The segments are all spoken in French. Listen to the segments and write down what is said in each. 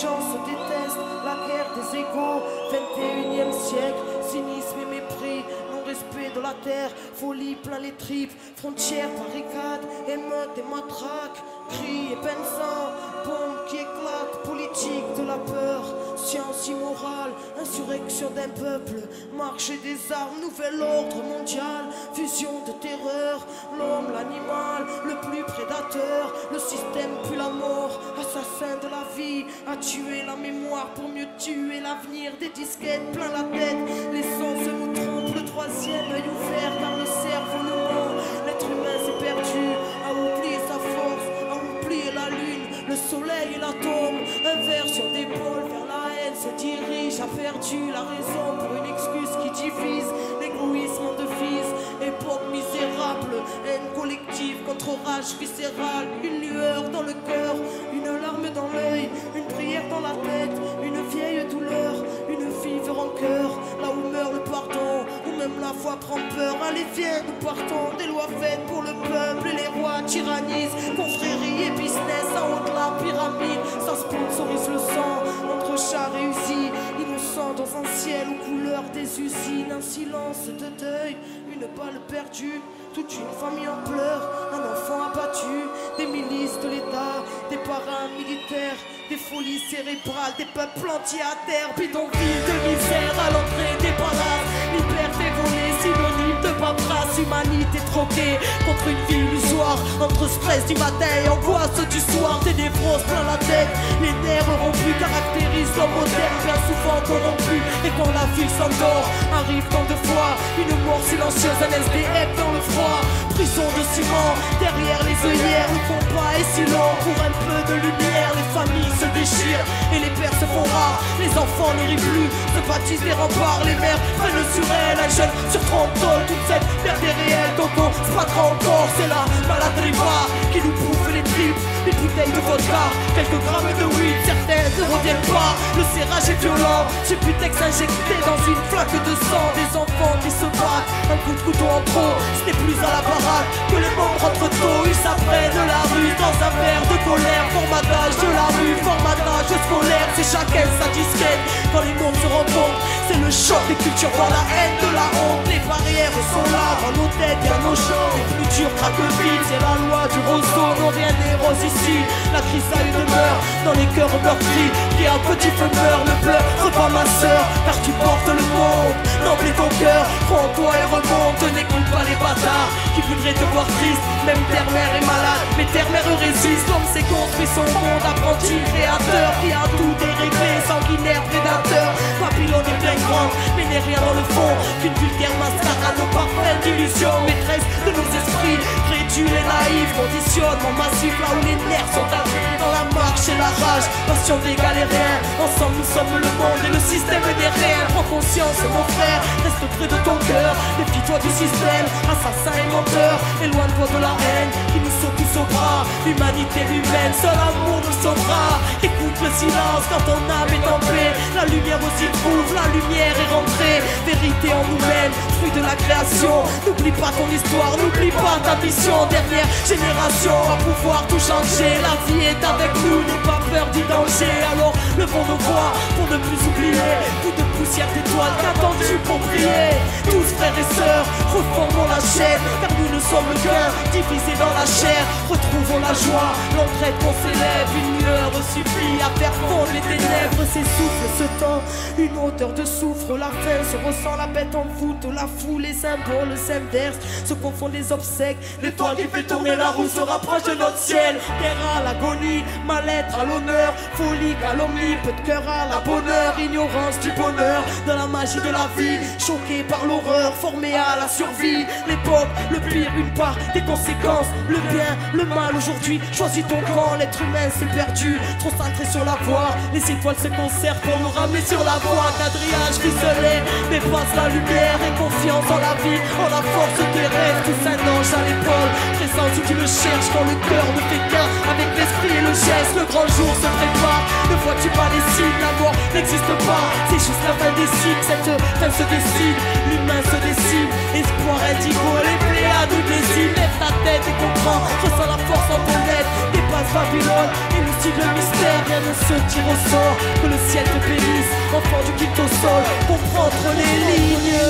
gens se détestent, la guerre des égaux, 21e siècle, cynisme et mépris, non-respect de la terre, folie plein les tripes, frontières, barricades, émeutes et matraques, cris et sang, bombes qui éclatent, politique de la peur, science immorale, insurrection d'un peuple, marché des armes, nouvel ordre mondial, fusion de terreur, l'homme, l'animal, le plus prédateur, le système puis la mort, assassin de la vie, a tué la mémoire pour mieux tuer l'avenir, des disquettes plein la tête, les sens nous trompent, le troisième œil ouvert car le cerveau nous ment, l'être humain s'est perdu, a oublié sa force, a oublié la lune, le soleil et l'atome, inversion d'épaule vers la haine se dirige, a perdu la raison pour une excuse qui divise, l'égoïsme de fils, époque misérable, haine collective contre rage viscérale, une lueur dans le cœur, une larme dans l'œil, une prière dans la tête, une vieille douleur, une vive rancœur, là où meurt le pardon, où même la foi prend peur, allez viens nous partons, des lois faites pour le peuple et les rois tyrannisent, confrérie et business en haut de la pyramide, ça sponsorise le sang, entre chats réussis, innocents dans un ciel aux couleurs des usines, un silence de deuil, une balle perdue, toute une famille en pleurs, un enfant abattu, des milices de l'État, des paramilitaires, des folies cérébrales, des peuples entiers à terre, bidonville de misère à l'entrée des palaces, liberté volée, synonyme de paperasse, humanité troquée contre une vie illusoire, entre stress du matin et angoisse du soir, des névroses plein la tête, les nerfs rompus caractérisent l'homme moderne, bien souvent corrompu, et quand la ville s'endort, arrive tant de fois, une mort silencieuse, un SDF dans le froid, prison de ciment, derrière les œillères, le combat est si long, pour un peu de lumière, les familles se déchirent, et les pères se font rares, les enfants ne rient plus, se bâtissent des remparts, les mères prennent sur elles, un jeune sur 30 tonnes, toute cette merde est réelle, donc on se battra encore, c'est la maladriva qui nous bouffe les tripes, les bouteilles de vodka, quelques grammes de weed, certaines ne reviennent pas, le serrage est violent, j'ai Putex injecté dans une flaque de sang, des enfants qui se battent, un coup de couteau en trop, ce n'est plus à la parade que les membres rentrent tôt, ils s'apprennent la rue dans un verre de colère, formatage de la rue, formatage scolaire, c'est chacun sa disquette, quand les mondes se rencontrent, c'est le choc des cultures, voir la haine de la honte, les barrières sont là, dans nos têtes, y'a nos champs, les plus durs craquent vite, c'est la loi du roseau, non rien n'est rose ici, la crise a une demeure, dans les cœurs meurtris, qui un petit feu meurt, ne pleure pas ma sœur, car tu portes le monde, n'oublie ton cœur, prends-toi et remonte, n'écoute pas les bâtards, qui voudraient te voir triste, même terre-mère est malade, mais terre-mère résiste, l'homme s'est construit son monde, apprenti créateur, qui a tout déréglé, sanguinaire prédateur, Babylone est bien grande, mais n'est rien dans le fond, qu'une vulgaire mascarade parfaite d'illusion, maîtresse de nos esprits, crédules et naïfs, conditionnement massif, là où les nerfs sont abris, dans la marche et la rage, passion des galériens, ensemble nous sommes le monde et le système n'est rien, prends conscience mon frère, reste près de ton cœur, méfie-toi du système, assassin et menteur, éloigne-toi de la haine, qui nous saute tous au bras, l'humanité humaine, seul amour nous sauvera, écoute le silence quand ton âme est en paix, la lumière aussi trouve, la lumière est rentrée, vérité en nous-mêmes, fruit de la création, n'oublie pas ton histoire, n'oublie pas ta mission, dernière génération va pouvoir tout changer, la vie est avec nous, n'aie pas peur du danger, alors levons nos voix pour ne plus oublier, coup de poussière d'étoiles, qu'attends-tu pour prier, tous frères et sœurs, reformons la chaîne, car nous ne sommes qu'un, divisés dans la chair, retrouvons la joie, l'entraide qu'on s'élève, une lueur suffit à faire fondre les ténèbres, s'essouffle ce temps, une odeur de soufre, la faim se ressent, la bête en voûte, la foule, les symboles s'inversent, se confondent les obsèques, l'étoile qui fait tourner la roue se rapproche de notre ciel, terre à l'agonie, mal-être à l'honneur, folie, calomnie, peu de cœur à la bonheur, ignorance du bonheur, de la magie de la vie, choqué par l'horreur, formé à la survie, l'époque, le pire, une part des conséquences, le bien, le mal aujourd'hui, choisis ton camp, l'être humain s'est perdu, trop centré sur la voie, les étoiles se conservent pour nous ramener sur la voie, quadrillage ficelé, dépasse la lumière et confiance en la vie, en la force des rêves, tous un ange à l'épaule, présence où tu le cherches quand le cœur ne fait qu'un, avec l'esprit et le geste, le grand jour se prépare, ne vois-tu pas les signes, la mort n'existe pas, c'est juste la fin des cycles, cette fin se décide, l'humain se décide, espoir indigo, les pléiades à nous de les y mettre la tête et comprends. Ressens la force en ton aide. Dépasse Babylone, élucide le mystère. Rien ne se tire au sort. Que le ciel te bénisse, enfant du quitte au sol. Comprends entre les lignes.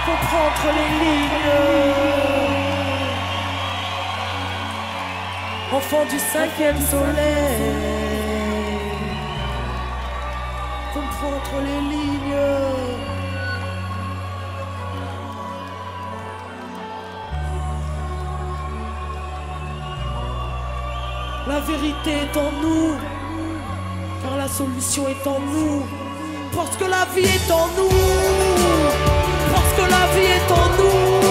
Comprends entre les lignes. Enfant du 5e soleil. Comprends entre les lignes. La vérité est en nous, car la solution est en nous. Parce que la vie est en nous. Parce que la vie est en nous.